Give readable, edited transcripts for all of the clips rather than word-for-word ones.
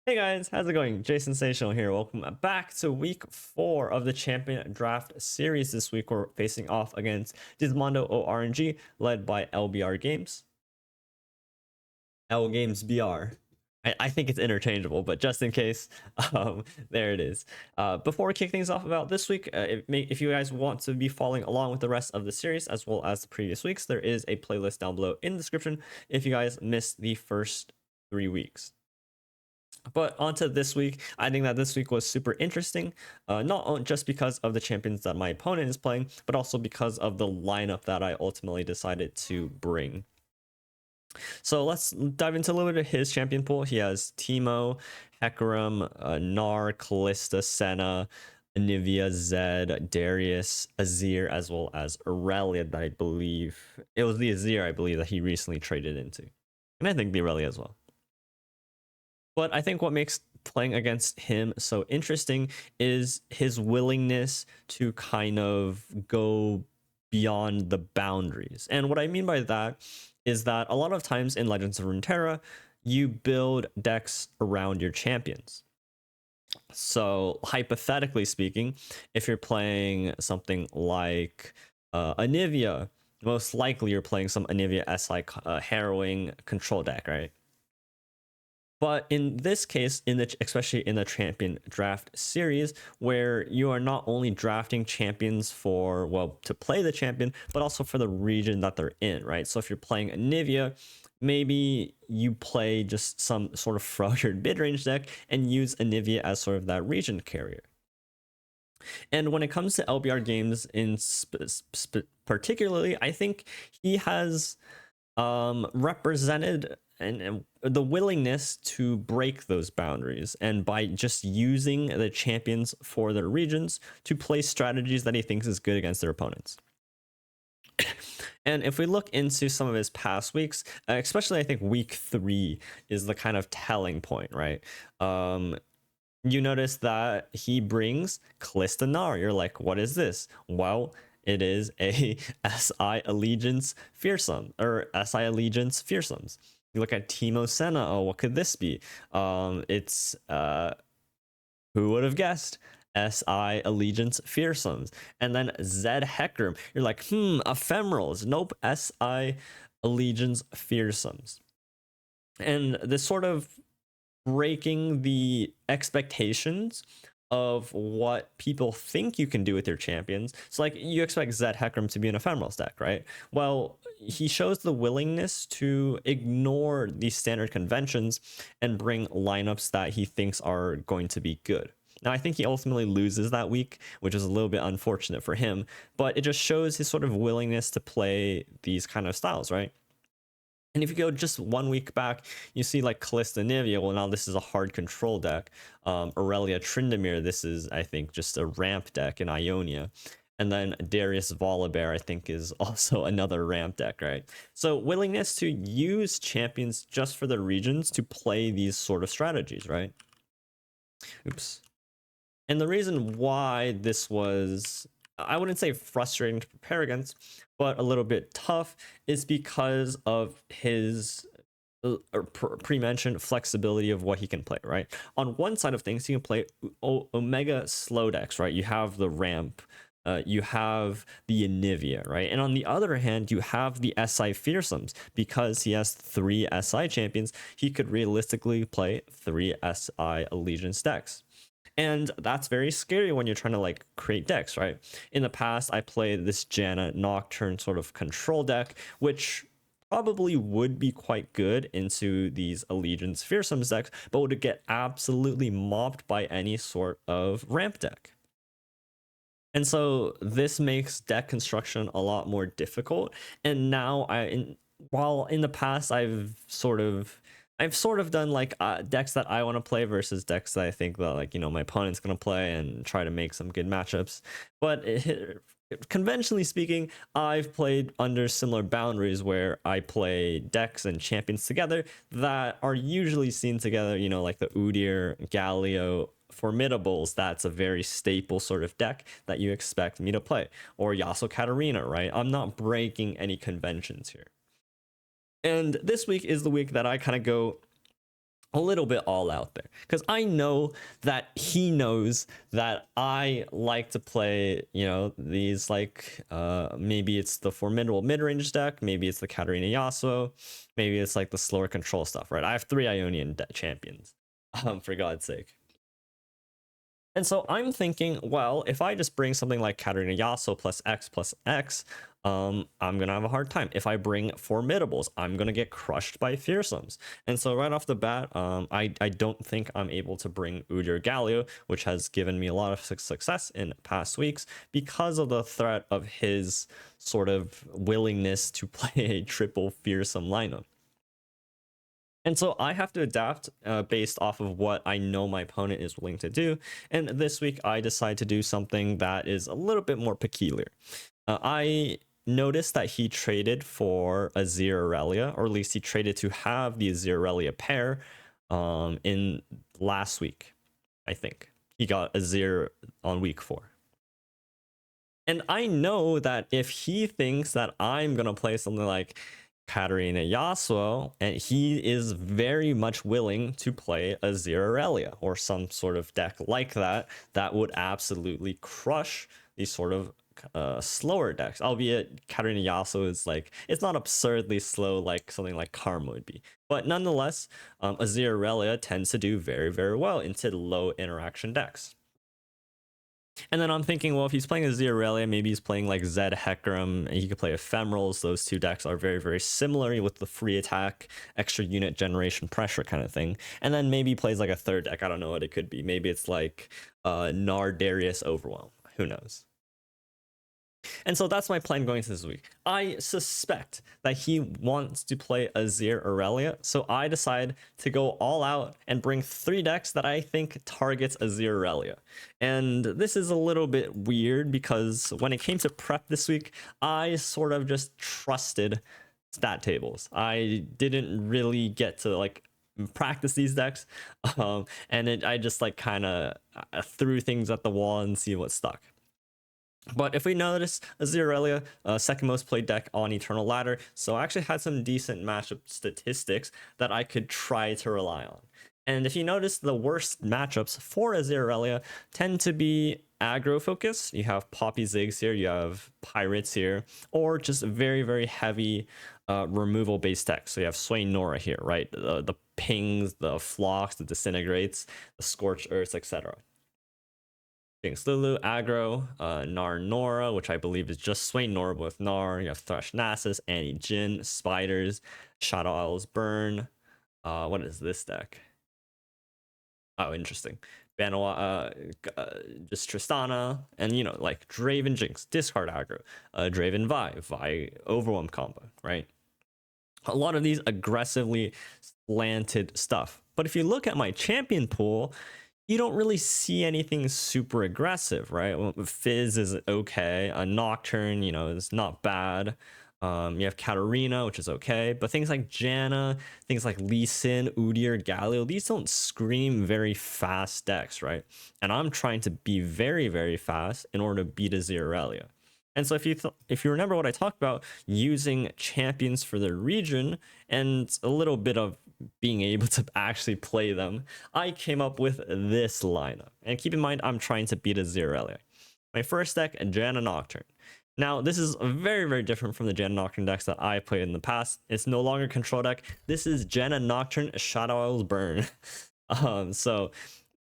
Hey guys, how's it going? Jay Sensational here. Welcome back to week 4 of the Champion Draft Series. This week we're facing off against Dismondo ORNG, led by LBR Games. L Games BR. I think it's interchangeable, but just in case, there it is. Before we kick things off about this week, if you guys want to be following along with the rest of the series as well as the previous weeks, there is a playlist down below in the description if you guys missed the first 3 weeks. But onto this week, I think that this week was super interesting, not just because of the champions that my opponent is playing, but also because of the lineup that I ultimately decided to bring. So let's dive into a little bit of his champion pool. He has Teemo, Hecarim, Gnar, Kalista, Senna, Anivia, Zed, Darius, Azir, as well as Aurelia that I believe, it was the Azir I believe that he recently traded into. And I think the Aurelia as well. But I think what makes playing against him so interesting is his willingness to kind of go beyond the boundaries. And what I mean by that is that a lot of times in Legends of Runeterra, you build decks around your champions. So hypothetically speaking, if you're playing something like Anivia, most likely you're playing some Anivia SI harrowing control deck, right? But in this case, especially in the champion draft series, where you are not only drafting champions for, well, to play the champion, but also for the region that they're in, right? So if you're playing Anivia, maybe you play just some sort of froggered mid-range deck and use Anivia as sort of that region carrier. And when it comes to LBR Games in particularly, I think he has represented and the willingness to break those boundaries, and by just using the champions for their regions to play strategies that he thinks is good against their opponents. And if we look into some of his past weeks, especially I think week 3 is the kind of telling point, right? You notice that he brings Kalista Gnar. You're like, what is this? Well, it is a SI Allegiance Fearsome, or SI Allegiance Fearsomes. You look at Teemo Senna. Oh, what could this be? It's who would have guessed? SI Allegiance Fearsomes. And then Zed Hecarim. You're like, ephemerals. Nope, SI Allegiance Fearsomes. And this sort of breaking the expectations of what people think you can do with your champions. So like you expect Zed Hecarim to be an ephemeral deck, right? Well, he shows the willingness to ignore these standard conventions and bring lineups that he thinks are going to be good. Now, I think he ultimately loses that week, which is a little bit unfortunate for him, but it just shows his sort of willingness to play these kind of styles, right? And if you go just 1 week back, you see like Kalista Nivea. Well, now this is a hard control deck. Aurelia Tryndamere, this is, I think, just a ramp deck in Ionia. And then Darius Volibear, I think, is also another ramp deck, right? So willingness to use champions just for the regions to play these sort of strategies, right? Oops. And the reason why this was, I wouldn't say frustrating to prepare against, but a little bit tough, is because of his pre-mentioned flexibility of what he can play, right? On one side of things, he can play Omega slow decks, right? You have the ramp, you have the Anivia, right? And on the other hand, you have the SI Fearsomes. Because he has 3 SI champions, he could realistically play 3 SI Allegiance decks. And that's very scary when you're trying to like create decks, right? In the past, I played this Janna Nocturne sort of control deck, which probably would be quite good into these Allegiance Fearsomes decks, but would get absolutely mopped by any sort of ramp deck. And so this makes deck construction a lot more difficult. And now while in the past I've sort of done like decks that I want to play versus decks that I think that, like, you know, my opponent's going to play, and try to make some good matchups. But conventionally speaking, I've played under similar boundaries where I play decks and champions together that are usually seen together, you know, like the Udyr, Galio, Formidables. That's a very staple sort of deck that you expect me to play. Or Yasuo Katarina, right? I'm not breaking any conventions here. And this week is the week that I kind of go a little bit all out there, because I know that he knows that I like to play, these like maybe it's the formidable mid-range deck, maybe it's the Katarina Yasuo, maybe it's like the slower control stuff, right? I have 3 Ionian champions, for God's sake. And so I'm thinking, well, if I just bring something like Katarina Yasuo plus X, I'm gonna have a hard time. If I bring Formidables, I'm gonna get crushed by Fearsomes. And so right off the bat, I don't think I'm able to bring Udyr Galio, which has given me a lot of success in past weeks because of the threat of his sort of willingness to play a triple Fearsome lineup. And so I have to adapt based off of what I know my opponent is willing to do. And this week I decide to do something that is a little bit more peculiar. I noticed that he traded for a Azir Aurelia, or at least he traded to have the Azir Aurelia pair in last week, I think. He got Azir on week 4. And I know that if he thinks that I'm going to play something like Katarina Yasuo, and he is very much willing to play a Azir Aurelia or some sort of deck like that, that would absolutely crush these sort of slower decks. Albeit Katarina Yasuo is like, it's not absurdly slow like something like Karma would be, but nonetheless, Azir Aurelia tends to do very, very well into low interaction decks. And then I'm thinking, well, if he's playing a Azir Aurelia, maybe he's playing like Zed Hecarim, and he could play Ephemerals. Those two decks are very, very similar with the free attack, extra unit generation pressure kind of thing. And then maybe he plays like a third deck. I don't know what it could be. Maybe it's like Gnar Darius Overwhelm. Who knows? And so that's my plan going into this week. I suspect that he wants to play Azir Aurelia, so I decide to go all out and bring 3 decks that I think targets Azir Aurelia. And this is a little bit weird because when it came to prep this week, I sort of just trusted stat tables. I didn't really get to like practice these decks, and I just like kind of threw things at the wall and see what stuck. But if we notice, Azir Aurelia, second most played deck on Eternal Ladder, so I actually had some decent matchup statistics that I could try to rely on. And if you notice, the worst matchups for Azir Aurelia tend to be aggro focus. You have Poppy Ziggs here, you have Pirates here, or just very, very heavy removal based decks. So you have Swain Nora here, right? The pings, the flocks, the disintegrates, the scorched earths, etc. Jinx Lulu, Aggro, Gnar Nora, which I believe is just Swain Nora with Gnar. You have Thresh Nasus, Annie Jin, Spiders, Shadow Isles Burn. What is this deck? Oh, interesting. Benoit, just Tristana, and like Draven Jinx, discard aggro, Draven Vi Overwhelm combo, right? A lot of these aggressively slanted stuff. But if you look at my champion pool, you don't really see anything super aggressive, right? Well, Fizz is okay. A Nocturne, is not bad. You have Katarina, which is okay. But things like Janna, things like Lee Sin, Udyr, Galio, these don't scream very fast decks, right? And I'm trying to be very, very fast in order to beat Azir Aurelia. And so if you remember what I talked about, using champions for the region and a little bit of being able to actually play them, I came up with this lineup. And keep in mind, I'm trying to beat Azir Aurelia. My first deck, Janna Nocturne. Now, this is very, very different from the Janna Nocturne decks that I played in the past. It's no longer control deck. This is Janna Nocturne Shadow Isles Burn. So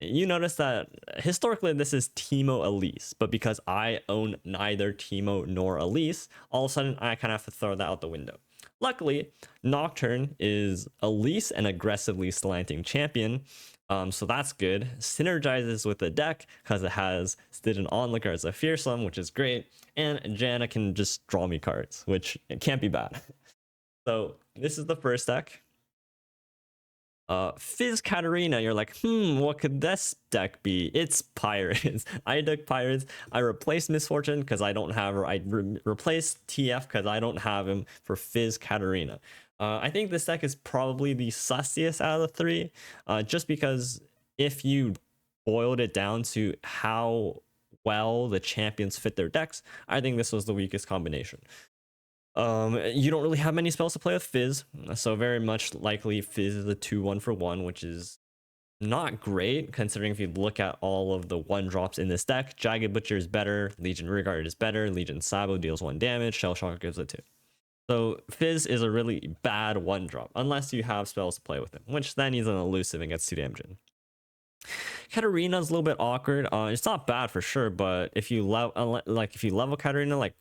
you notice that historically this is Teemo Elise, but because I own neither Teemo nor Elise, all of a sudden I kind of have to throw that out the window. Luckily, Nocturne is Elise and aggressively slanting champion, so that's good. Synergizes with the deck because it has Stygian Onlooker as a fearsome, which is great, and Janna can just draw me cards, which can't be bad. So this is the first deck. Fizz Katarina, you're like, what could this deck be? It's Pirates. I took Pirates. I replaced Misfortune because I don't have her. I replaced TF because I don't have him for Fizz Katarina. I think this deck is probably the sussiest out of the 3, just because if you boiled it down to how well the champions fit their decks, I think this was the weakest combination. You don't really have many spells to play with Fizz, so very much likely Fizz is a 2-1 for 1, which is not great considering if you look at all of the 1-drops in this deck. Jagged Butcher is better, Legion Rearguard is better, Legion Sabo deals 1 damage, Shell Shock gives it 2. So Fizz is a really bad 1-drop unless you have spells to play with him, which then he's an elusive and gets 2 damage in. Katarina is a little bit awkward. It's not bad for sure, but if you if you level Katarina, like,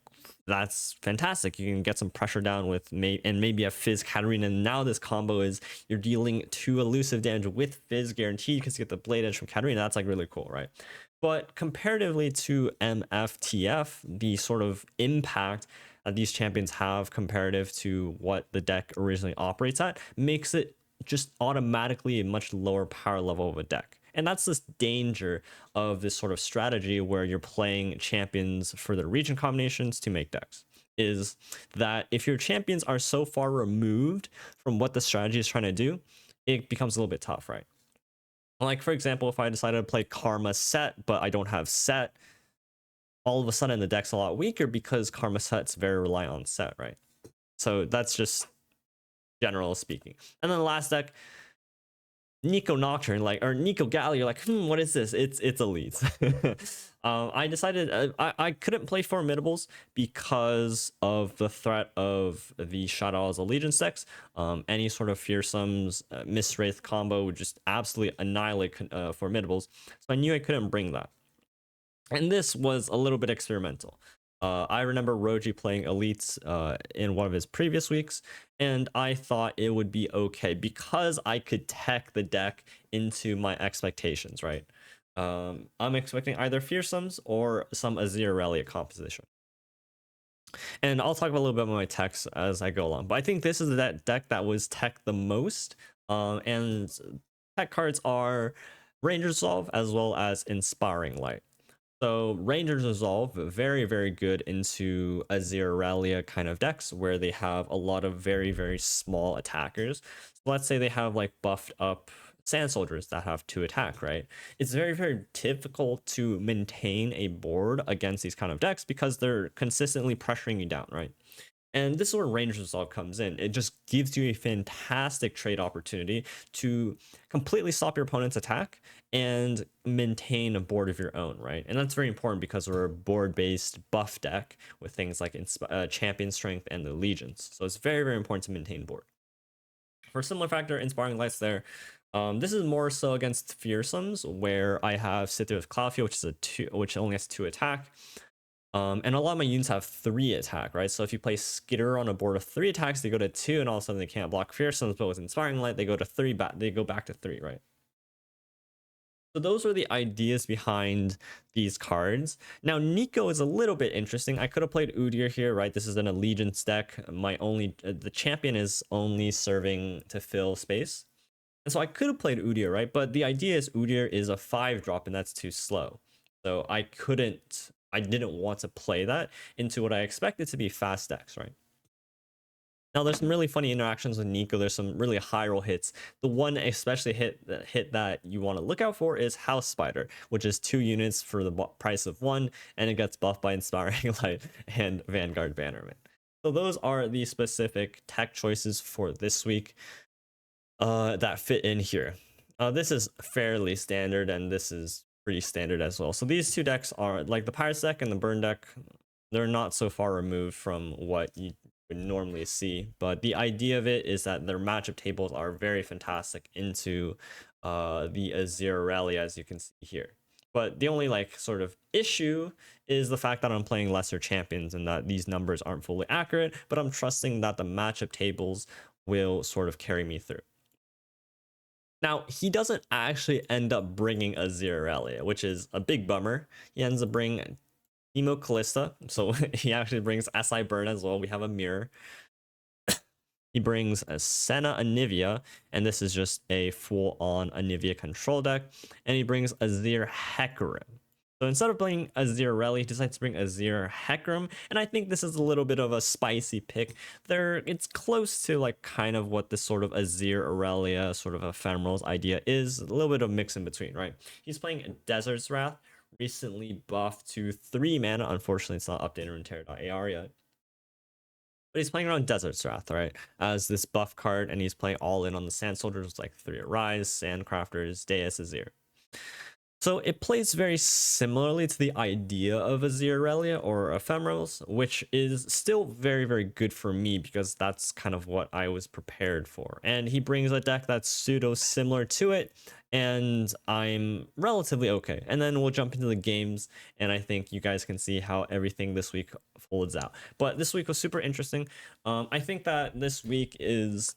that's fantastic. You can get some pressure down with maybe a Fizz Katarina. Now this combo is you're dealing 2 elusive damage with Fizz guaranteed because you get the Blade Edge from Katarina. That's like really cool, right? But comparatively to MFTF, the sort of impact that these champions have comparative to what the deck originally operates at makes it just automatically a much lower power level of a deck. And that's this danger of this sort of strategy where you're playing champions for the region combinations to make decks, is that if your champions are so far removed from what the strategy is trying to do, it becomes a little bit tough, right? Like, for example, if I decided to play Karma Set, but I don't have Set, all of a sudden the deck's a lot weaker because Karma Set's very reliant on Set, right? So that's just general speaking. And then the last deck, Nico Nocturne, or Nico Galley, you're like, what is this? It's elites. I decided I couldn't play Formidables because of the threat of the Shadow as Allegiance decks. Any sort of Fearsomes, Miss Wraith combo would just absolutely annihilate Formidables. So I knew I couldn't bring that. And this was a little bit experimental. I remember Roji playing Elites in one of his previous weeks, and I thought it would be okay because I could tech the deck into my expectations, right? I'm expecting either Fearsomes or some Azir Relia composition. And I'll talk about a little bit about my techs as I go along. But I think this is that deck that was tech the most. And tech cards are Ranger Resolve as well as Inspiring Light. So Ranger's Resolve, very, very good into Azir Relia kind of decks where they have a lot of very, very small attackers. So let's say they have like buffed up Sand Soldiers that have 2 attack, right? It's very, very difficult to maintain a board against these kind of decks because they're consistently pressuring you down, right? And this is where Ranger's Resolve comes in. It just gives you a fantastic trade opportunity to completely stop your opponent's attack and maintain a board of your own, right? And that's very important because we're a board-based buff deck with things like Champion Strength and the Legions. So it's very, very important to maintain board. For a similar factor, Inspiring Lights there. This is more so against Fearsomes, where I have Sithir with Cloudfield, which only has 2 attack. And a lot of my units have 3 attack, right? So if you play Skitter on a board of 3 attacks, they go to 2, and all of a sudden they can't block Fearsomes, but with Inspiring Light, they go to 3, they go back to 3, right? So those are the ideas behind these cards. Now, Nico is a little bit interesting. I could have played Udyr here, right? This is an Allegiance deck. The champion is only serving to fill space. And so I could have played Udyr, right? But the idea is Udyr is a 5-drop, and that's too slow. So I didn't want to play that into what I expected to be fast decks, right? Now, there's some really funny interactions with Nico. There's some really high roll hits. The one especially hit that you want to look out for is House Spider, which is 2 units for the price of 1, and it gets buffed by Inspiring Light and Vanguard Bannerman. So those are the specific tech choices for this week that fit in here. This is fairly standard, and this is pretty standard as well. So these 2 decks are like the Pirates deck and the Burn deck. They're not so far removed from what you would normally see, but the idea of it is that their matchup tables are very fantastic into the Azir Rally, as you can see here. But the only sort of issue is the fact that I'm playing lesser champions and that these numbers aren't fully accurate, but I'm trusting that the matchup tables will sort of carry me through. Now, he doesn't actually end up bringing Azir Relia, which is a big bummer. He ends up bringing Emo Callista, so he actually brings SI Burn as well. We have a mirror. He brings a Senna Anivia, and this is just a full-on Anivia control deck. And he brings Azir Hecarim. So instead of playing Azir Rally, he decides to bring Azir Hecarim, and I think this is a little bit of a spicy pick. It's close to kind of what this sort of Azir Aurelia sort of ephemerals idea is. A little bit of mix in between, right? He's playing Desert's Wrath, recently buffed to 3 mana. Unfortunately, it's not updated in Terra.ar yet. But he's playing around Desert's Wrath, right? As this buff card, and he's playing all in on the Sand Soldiers, like 3 Arise, Sandcrafters, Deus, Azir. So it plays very similarly to the idea of Azir Relia or Ephemerals, which is still very, very good for me because that's kind of what I was prepared for. And he brings a deck that's pseudo similar to it, and I'm relatively okay. And then we'll jump into the games, and I think you guys can see how everything this week folds out. But this week was super interesting. I think that this week is...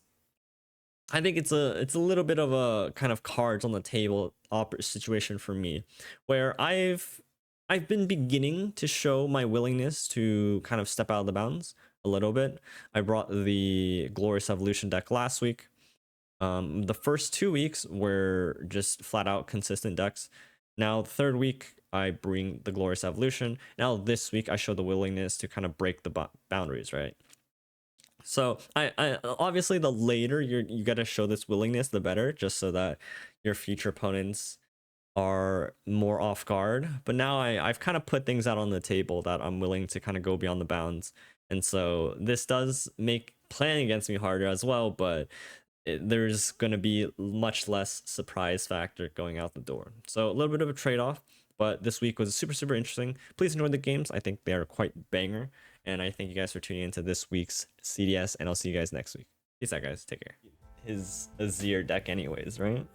I think it's a little bit of a kind of cards on the table situation for me, where I've been beginning to show my willingness to kind of step out of the bounds a little bit. I brought the Glorious Evolution deck last week. The first 2 weeks were just flat out consistent decks. Now the third week I bring the Glorious Evolution. Now this week I show the willingness to kind of break the boundaries, right? So I obviously the later you got to show this willingness, the better, just so that your future opponents are more off guard. But now I've kind of put things out on the table that I'm willing to kind of go beyond the bounds, and so this does make playing against me harder as well. But there's going to be much less surprise factor going out the door. So a little bit of a trade-off. But this week was super interesting. Please enjoy the games. I think they are quite banger. And I thank you guys for tuning into this week's CDS. And I'll see you guys next week. Peace out, guys. Take care. His Azir deck anyways, right?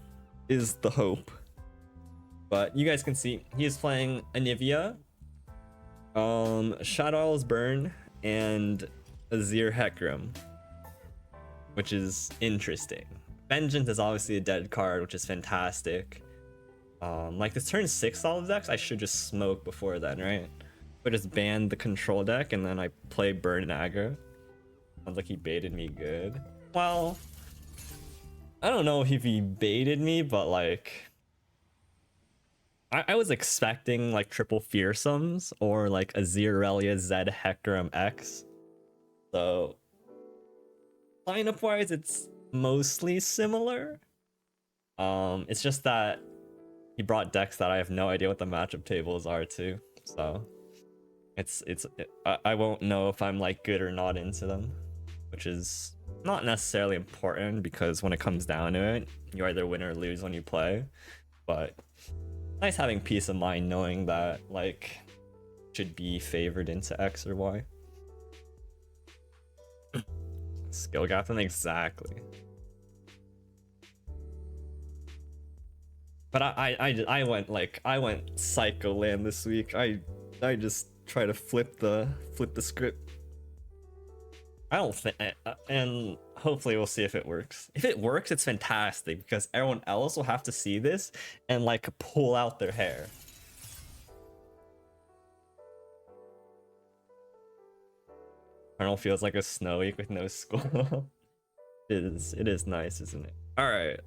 Is the hope. But you guys can see he is playing Anivia, Shadow Isles Burn, and Azir Hecarim, which is interesting. Vengeance is obviously a dead card, which is fantastic. Like this turn 6 solid decks, I should just smoke before then, right? But just ban the control deck and then I play Burn and Aggro. Sounds like he baited me good. Well, I don't know if he baited me, but like I was expecting like triple fearsomes or like Azir Relia Z Hecarim X. So lineup wise, it's mostly similar. It's just that he brought decks that I have no idea what the matchup tables are too. So I won't know if I'm like good or not into them, which is not necessarily important because when it comes down to it, you either win or lose when you play. But nice having peace of mind knowing that like should be favored into X or Y. Skill gap them exactly. But I went psycho land this week. I just try to flip the script. I don't think, and hopefully we'll see if it works. If it works, it's fantastic because everyone else will have to see this and like pull out their hair. Arnold feels like a snow week with no school. It is nice, isn't it? All right.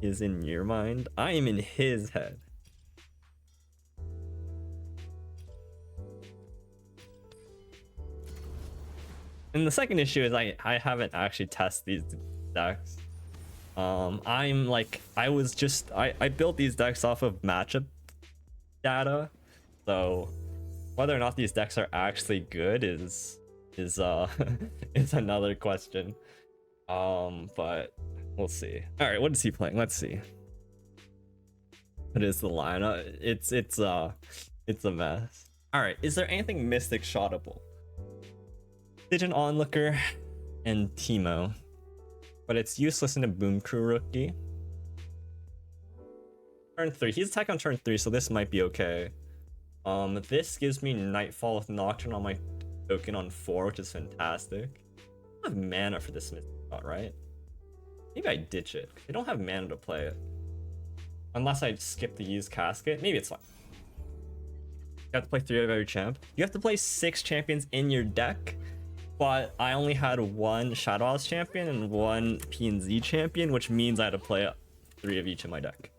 Is in your mind. I am in his head. And the second issue is I haven't actually tested these decks. I'm like I built these decks off of matchup data, so whether or not these decks are actually good is is another question. But we'll see. All right, what is he playing? Let's see. What is the lineup? It's a mess. All right, is there anything Mystic shotable? Pigeon Onlooker and Teemo, but it's useless in a Boom Crew rookie. Turn 3. He's attack on turn 3, so this might be okay. This gives me Nightfall with Nocturne on my token on 4, which is fantastic. I don't have mana for this Mystic shot, right? Maybe I ditch it. I don't have mana to play it. Unless I skip the use casket. Maybe it's fine. You have to play 3 of every champ. You have to play 6 champions in your deck. But I only had 1 Shadow Isles champion and 1 P&Z champion, which means I had to play 3 of each in my deck.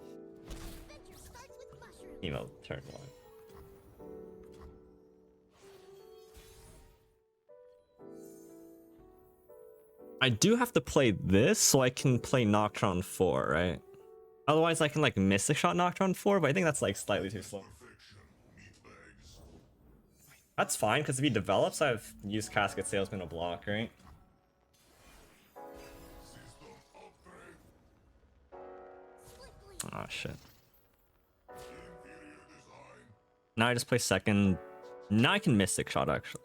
Emo turn 1. I do have to play this so I can play Nocturne 4, right? Otherwise I can like Mystic Shot Nocturne 4, but I think that's like slightly too slow. That's fine, because if he develops, I've used Casket Salesman to block, right? Oh shit. Now I just play second. Now I can Mystic Shot, actually.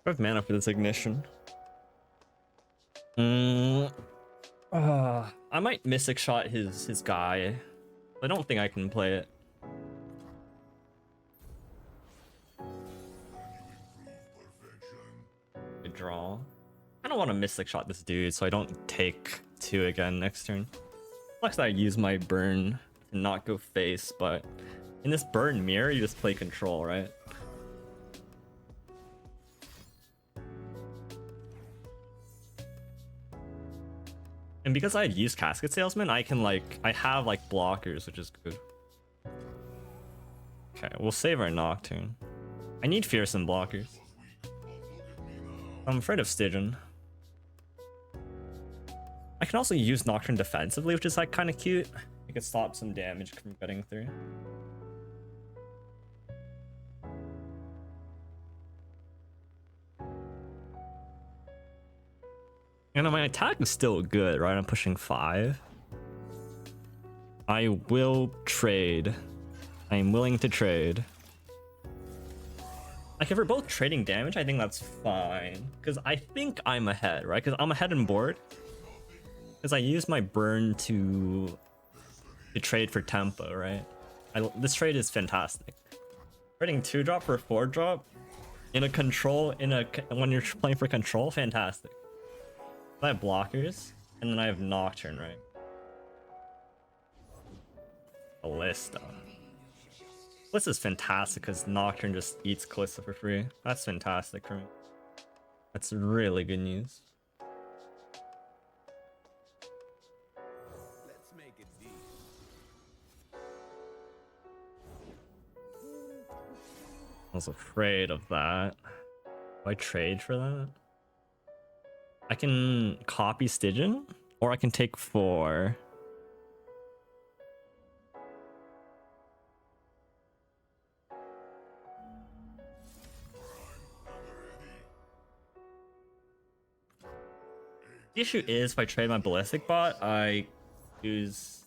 I have mana for this Ignition. I might Mystic Shot his guy. I don't think I can play it. Good draw. I don't want to Mystic Shot this dude, so I don't take 2 again next turn. Plus, I use my burn to not go face, but in this burn mirror, you just play control, right? And because I had used Casket Salesman, I can I have like blockers, which is good. Okay, we'll save our Nocturne. I need fearsome blockers. I'm afraid of Stygian. I can also use Nocturne defensively, which is like kind of cute. It could stop some damage from getting through. And my attack is still good, right? I'm pushing 5. I will trade. I am willing to trade. Like, if we're both trading damage, I think that's fine. Because I think I'm ahead, right? Because I'm ahead in board. Because I use my burn to trade for tempo, right? This trade is fantastic. Trading 2-drop for a 4-drop in a control, when you're playing for control, fantastic. I have blockers, and then I have Nocturne, right? Ballista. Ballista is fantastic because Nocturne just eats Callista for free. That's fantastic for me. That's really good news. Let's make it deep. I was afraid of that. Do I trade for that? I can copy Stygian, or I can take 4. The issue is, if I trade my Ballistic Bot, I use...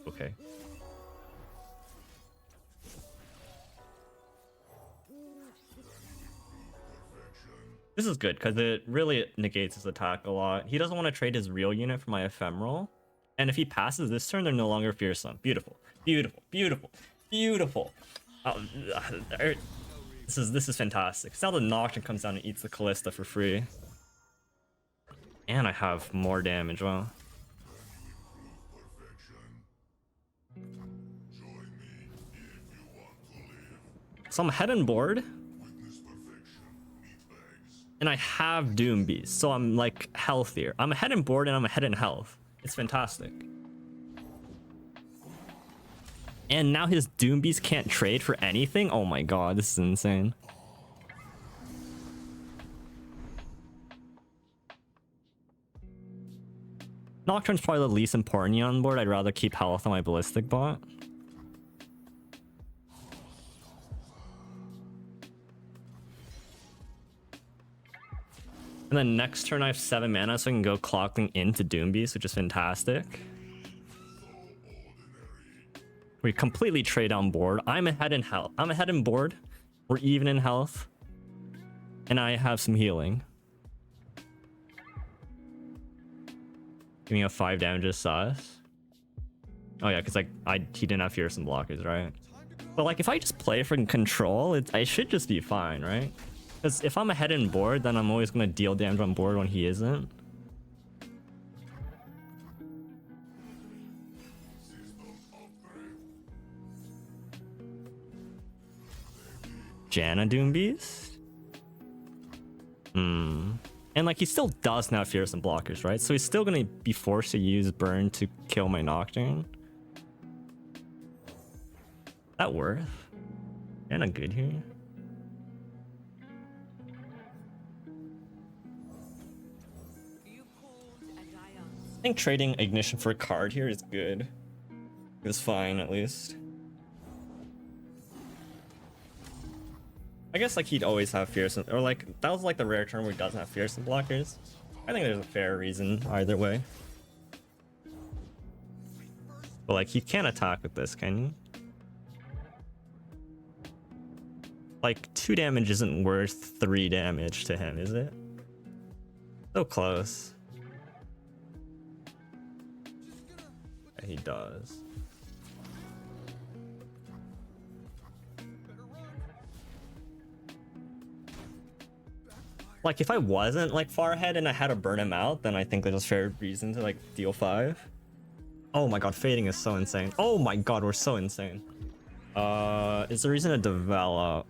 Okay. This is good, because it really negates his attack a lot. He doesn't want to trade his real unit for my ephemeral. And if he passes this turn, they're no longer fearsome. Beautiful. Beautiful. Beautiful. Beautiful. This is fantastic. So now the Nocturne comes down and eats the Callista for free. And I have more damage, wow. So I'm head and board. And I have Doom Beast, so I'm like healthier. I'm ahead in board and I'm ahead in health. It's fantastic. And now his Doom Beast can't trade for anything? Oh my god, this is insane. Nocturne's probably the least important on board. I'd rather keep health on my Ballistic Bot. And then next turn I have 7 mana, so I can go clocking into Doom Beast, which is fantastic. We completely trade on board. I'm ahead in health. I'm ahead in board. We're even in health. And I have some healing. Give me a 5 damages sus. Oh yeah, because he didn't have fearsome blockers, right? But like if I just play for control, I should just be fine, right? Because if I'm ahead in board, then I'm always going to deal damage on board when he isn't. Janna Doom Beast? And like he still does now have fearsome blockers, right? So he's still going to be forced to use burn to kill my Nocturne. That worth? Janna good here? I think trading ignition for a card here is good. It's fine at least. I guess like he'd always have fearsome, or like that was like the rare turn where he doesn't have fearsome blockers. I think there's a fair reason either way. But like he can't attack with this, can you? Like 2 damage isn't worth 3 damage to him, is it? So close. Yeah, he does. Like if I wasn't like far ahead and I had to burn him out, then I think there's a fair reason to like deal 5. Oh my god, fading is so insane. Oh my god, we're so insane. Is there reason to develop?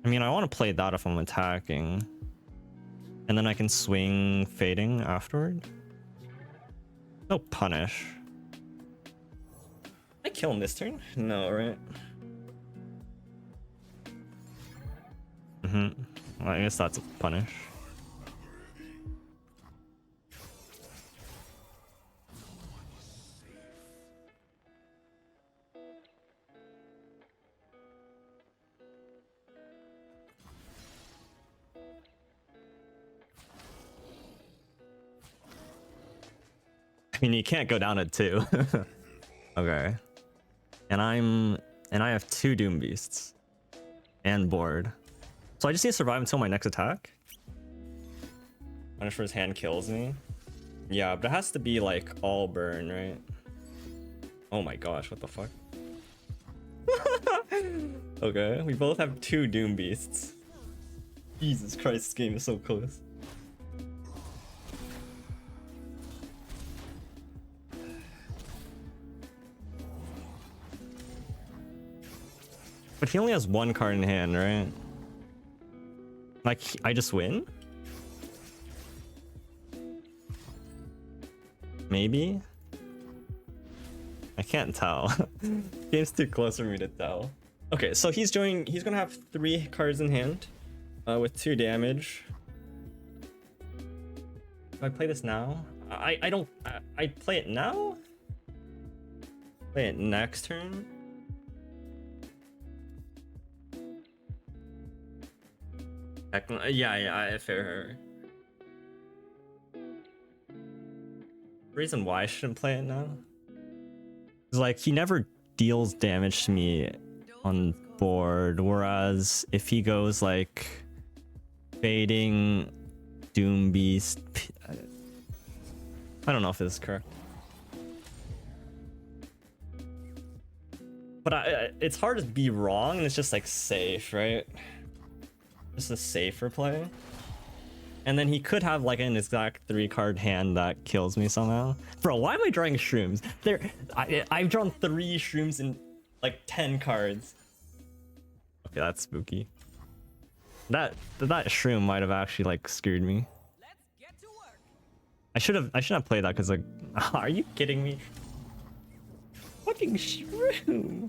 I mean, I want to play that if I'm attacking. And then I can swing fading afterward. No punish. Did I kill him this turn? No, right? Well, I guess that's a punish. I mean, you can't go down at 2. Okay. And I have 2 Doom Beasts. And board. So I just need to survive until my next attack? Punish for his hand kills me. Yeah, but it has to be like all burn, right? Oh my gosh, what the fuck? Okay, we both have 2 Doom Beasts. Jesus Christ, this game is so close. But he only has 1 card in hand, right? Like, I just win? Maybe? I can't tell. Game's too close for me to tell. Okay, so he's gonna have 3 cards in hand. With 2 damage. Do I play this now? I don't... I play it now? Play it next turn? Yeah, fair. Reason why I shouldn't play it now is like he never deals damage to me on board, whereas if he goes like fading Doom Beast, I don't know if this is correct, but it's hard to be wrong and it's just like safe, right? Just a safer play. And then he could have like an exact 3 card hand that kills me somehow. Bro, why am I drawing shrooms? I've drawn 3 shrooms in like 10 cards. Okay, that's spooky. That shroom might have actually like scared me. Let's get to work. I should have played that because like, are you kidding me? Fucking shroom.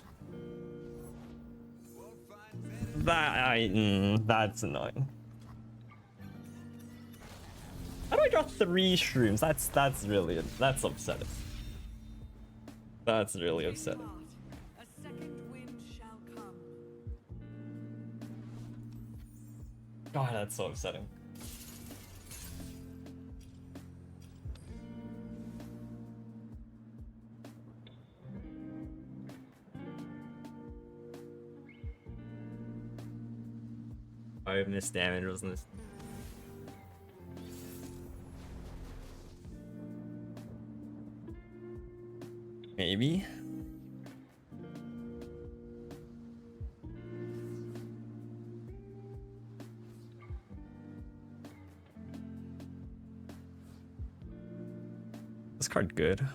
That's annoying. How do I draw 3 shrooms? That's upsetting. That's really upsetting. A second wind shall come. God, that's so upsetting. I missed damage, wasn't this? Maybe. This card good.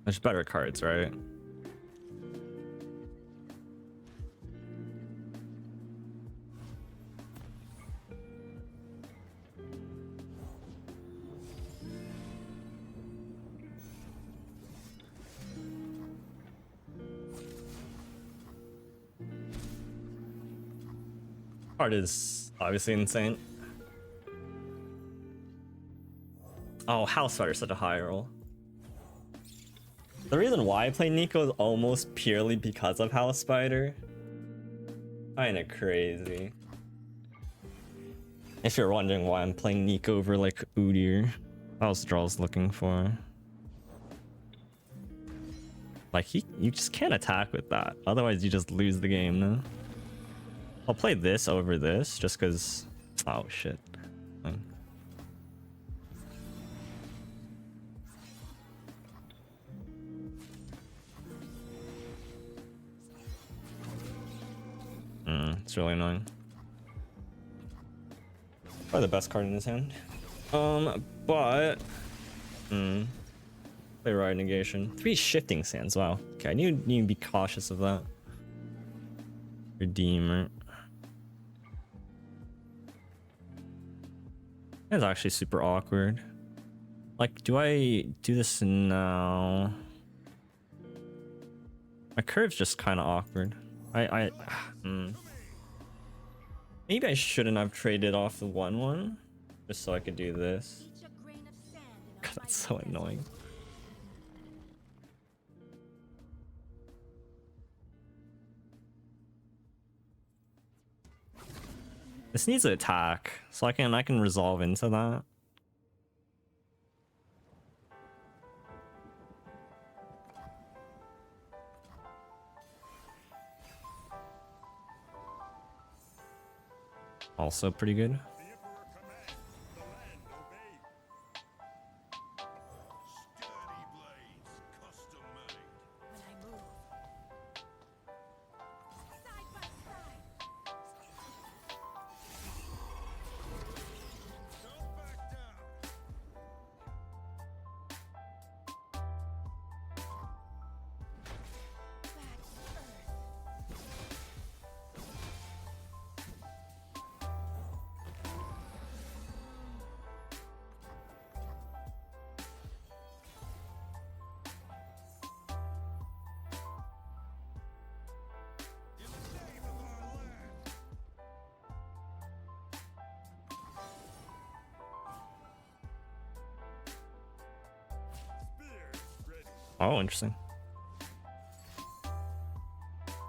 There's better cards, right? Card is obviously insane. Oh, House Fighter is such a high roll. The reason why I play Nico is almost purely because of House Spider. Kinda crazy. If you're wondering why I'm playing Nico over like Udyr, that was the draw I was looking for. Like you just can't attack with that. Otherwise you just lose the game, no? I'll play this over this just because. Oh shit. It's really annoying. Probably the best card in his hand. But play Ride Negation. 3 Shifting Sands. Wow. Okay, I need to be cautious of that. Redeemer. That's actually super awkward. Like, do I do this now? My curve's just kind of awkward. Maybe I shouldn't have traded off the 1/1 just so I could do this. God, that's so annoying. This needs an attack, so I can resolve into that. Also pretty good. Oh, interesting.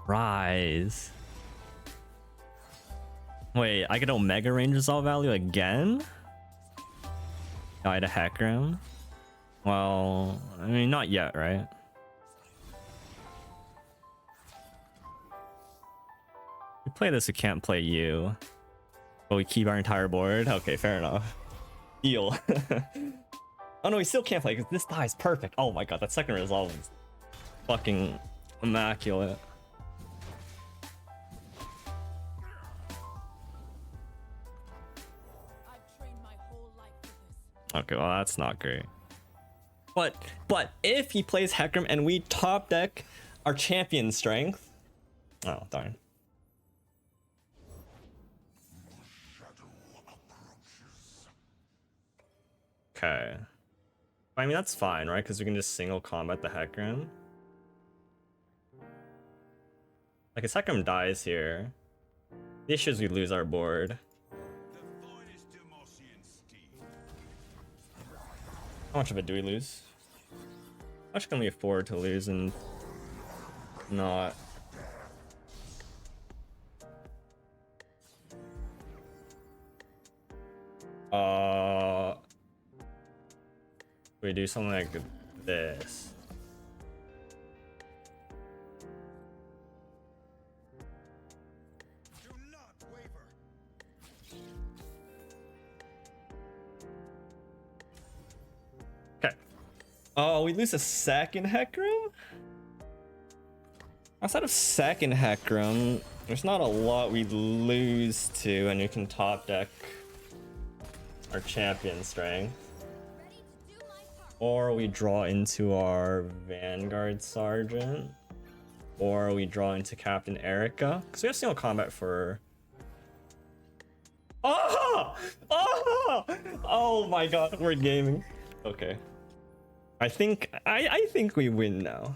Rise. Wait, I get Omega range resolve value again? I had a Hecarim. Well, I mean, not yet, right? We play this, we can't play you. But we keep our entire board? Okay, fair enough. Deal. Oh no, we still can't play because this dies perfect. Oh my god, that second resolve is fucking immaculate. Okay, well that's not great. But if he plays Hecarim and we top deck our champion strength. Oh darn. Okay. I mean that's fine, right? Because we can just single combat the Hecarim. Like his Hecarim dies here. The issue is we lose our board. How much of it do we lose? How much can we afford to lose and not? We do something like this. Okay. Oh, we lose a second Hecarim? Outside of second Hecarim, there's not a lot we lose to, and we can top deck our champion strength. Or we draw into our Vanguard Sergeant. Or we draw into Captain Erica. Because we have single combat for... Oh! Oh! Oh my god, we're gaming. Okay. I think we win now.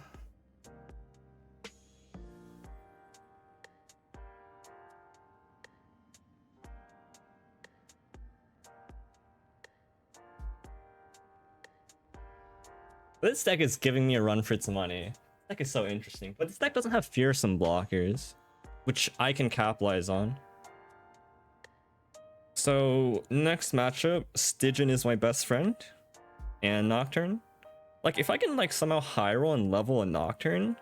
This deck is giving me a run for its money. This deck is so interesting, but this deck doesn't have fearsome blockers, which I can capitalize on. So next matchup, Stygian is my best friend, and Nocturne. Like if I can like somehow high roll and level a Nocturne,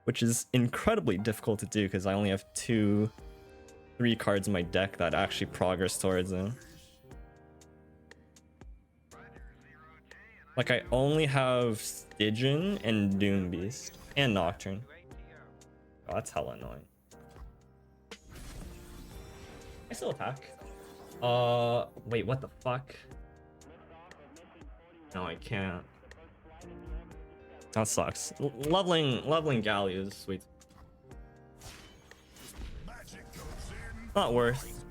which is incredibly difficult to do because I only have 3 cards in my deck that actually progress towards him. Like I only have Stygian and Doom Beast and Nocturne. Oh, that's hella annoying. I still attack. Wait, what the fuck? No, I can't. That sucks. Leveling Galio is sweet. Not worth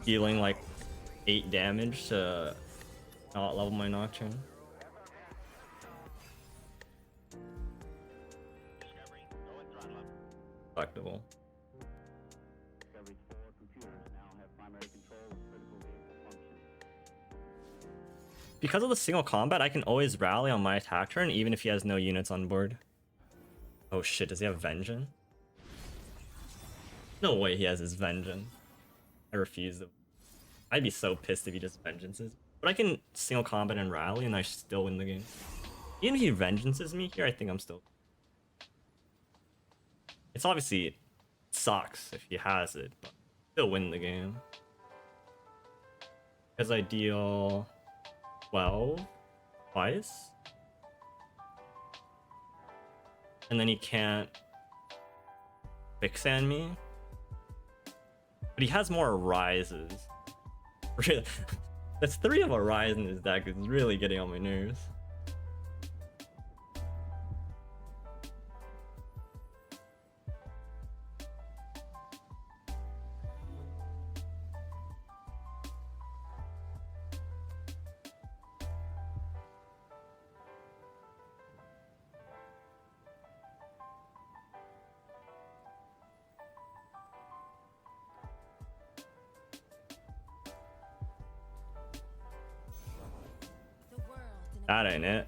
dealing like 8 damage to not level my Nocturne. Respectable. Because of the single combat, I can always rally on my attack turn even if he has no units on board. Oh shit, does he have Vengeance? No way he has his Vengeance. I refuse it. I'd be so pissed if he just Vengeances. But I can single combat and rally and I still win the game. Even if he Vengeances me here, I think I'm still... It's obviously... It sucks if he has it, but still win the game. Because I deal... 12 twice, and then he can't quicksand me, but he has more rises. Really, that's 3 of a rise in his deck is really getting on my nerves. That ain't it.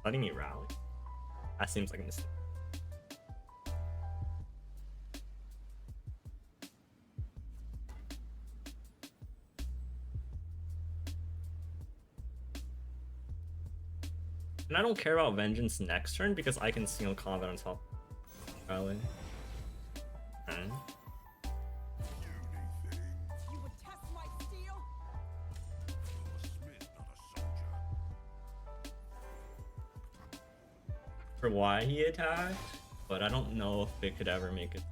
Letting me rally? That seems like a mistake. And I don't care about Vengeance next turn because I can single combat on top. Rally. Okay. You would test my steel? For why he attacked, but I don't know if it could ever make it.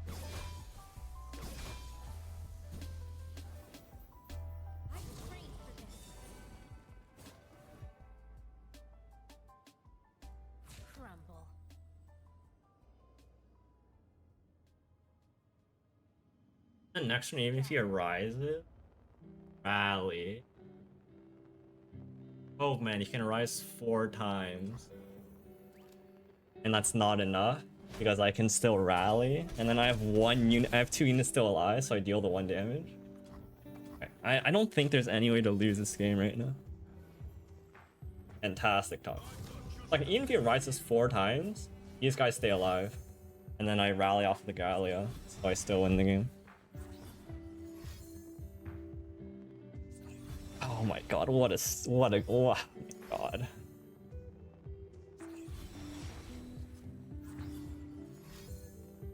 The next one, even if he arises, rally. Oh man, he can rise 4 times. And that's not enough because I can still rally. And then I have 1 unit, I have 2 units still alive, so I deal the 1 damage. Okay. I don't think there's any way to lose this game right now. Fantastic talk. Like, even if he rises 4 times, these guys stay alive. And then I rally off the Gallia, so I still win the game. Oh my god, oh my god.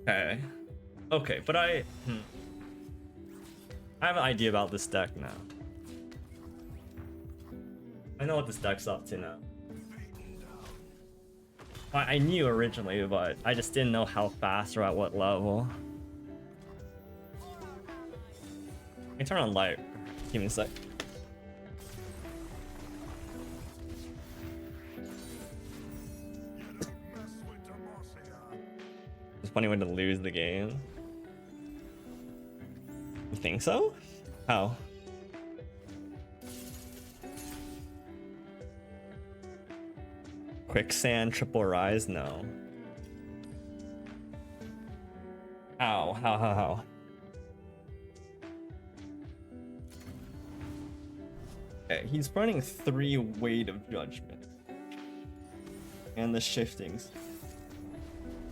Okay. Okay, but I have an idea about this deck now. I know what this deck's up to now. I knew originally, but I just didn't know how fast or at what level. Let me turn on light. Give me a sec. It's a funny way to lose the game. You think so? How? Quicksand, triple rise? No. Ow, how? Okay, he's running 3 weight of judgment. And the shiftings.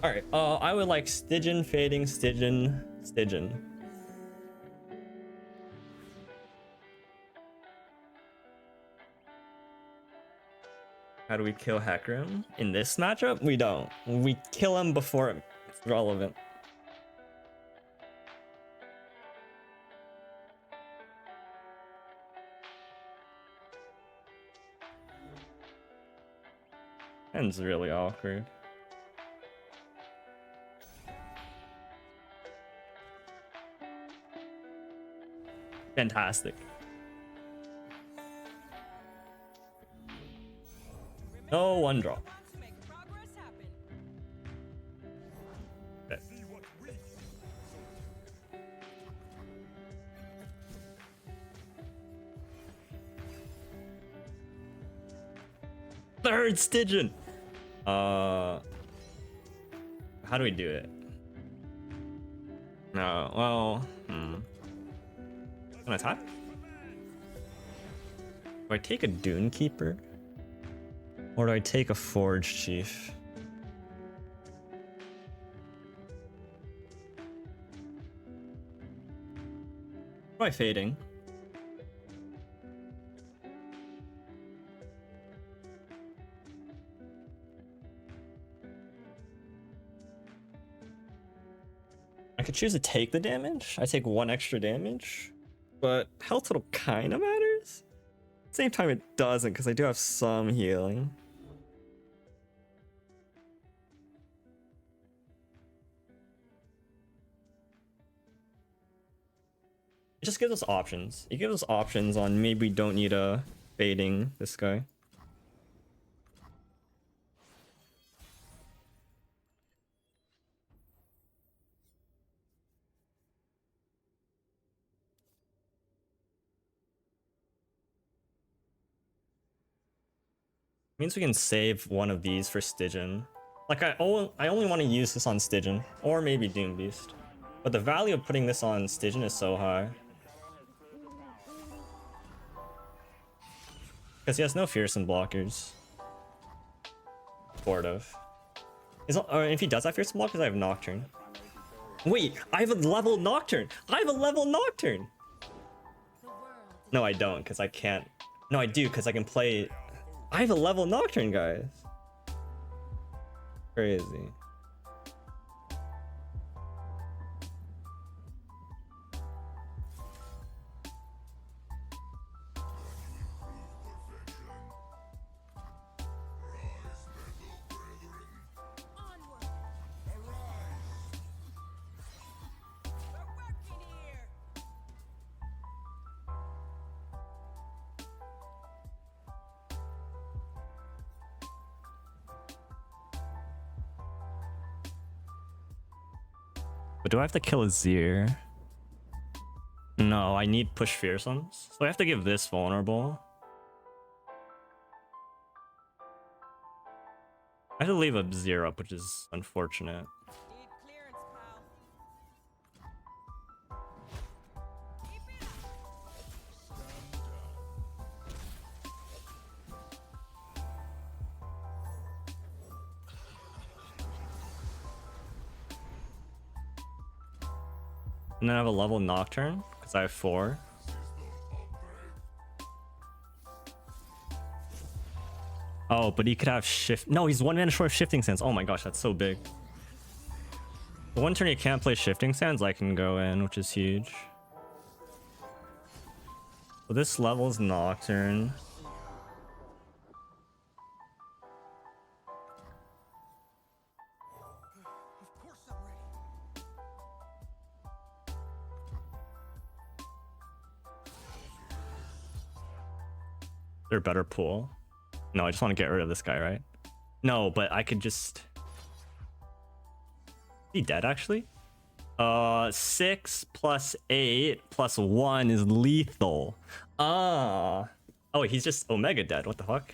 Alright, I would like Stygian, fading, Stygian. How do we kill Hecarim? In this matchup? We don't. We kill him before it's relevant. And it's really awkward. Fantastic. No one draw. Okay. Third Stygian. How do we do it? No, well, Can I tap? Do I take a Dune Keeper? Or do I take a Forge Chief? Try fading. I could choose to take the damage. I take 1 extra damage, but health total kind of matters. At the same time, it doesn't because I do have some healing. It just gives us options. It gives us options on maybe we don't need a fading this guy. Means we can save one of these for Stygian. Like I only want to use this on Stygian or maybe Doom Beast. But the value of putting this on Stygian is so high. Because he has no fearsome blockers. Sort of. Or if he does have fearsome blockers, I have Nocturne. Wait, I have a level Nocturne! I have a level Nocturne! No, I don't, because I can't. No, I do, because I can play. I have a level Nocturne, guys. Crazy. But do I have to kill a Azir? No, I need push fearsomes. So I have to give this vulnerable. I have to leave a Azir up, which is unfortunate. Need clearance, pal. And then I have a level Nocturne, because I have 4. Oh, but he could have shift. No, he's 1 mana short of Shifting Sands. Oh my gosh, that's so big. The one turn you can't play Shifting Sands, I can go in, which is huge. So this level's Nocturne. Of course I'm ready. Is there a better pool? No, I just want to get rid of this guy, right? No, but I could just... Is he dead, actually? 6 plus 8 plus 1 is lethal. Ah. Oh, he's just Omega dead. What the fuck?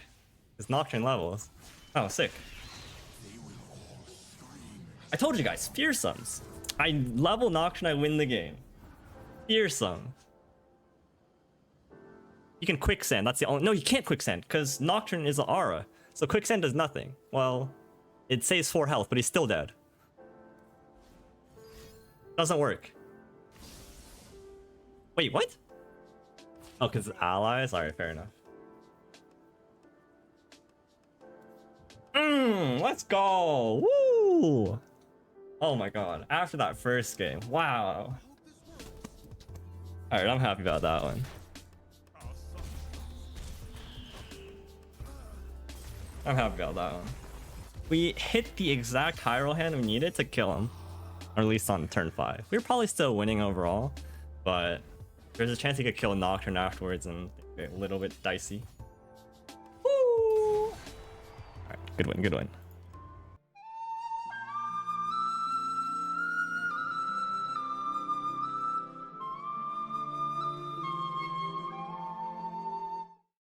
It's Nocturne levels. Oh, sick. I told you guys, fearsomes. I level Nocturne, I win the game. Fearsome. You can quicksand, that's the only... No, you can't quicksand, because Nocturne is an aura. So quicksand does nothing. Well, it saves 4 health, but he's still dead. Doesn't work. Wait, what? Oh, because allies? Alright, fair enough. Let's go! Woo! Oh my god, after that first game, wow. Alright, I'm happy about that one. I'm happy about that one. We hit the exact high roll hand we needed to kill him. Or at least on turn 5. We were probably still winning overall, but there's a chance he could kill Nocturne afterwards and get a little bit dicey. Woo! Alright, good win, good win.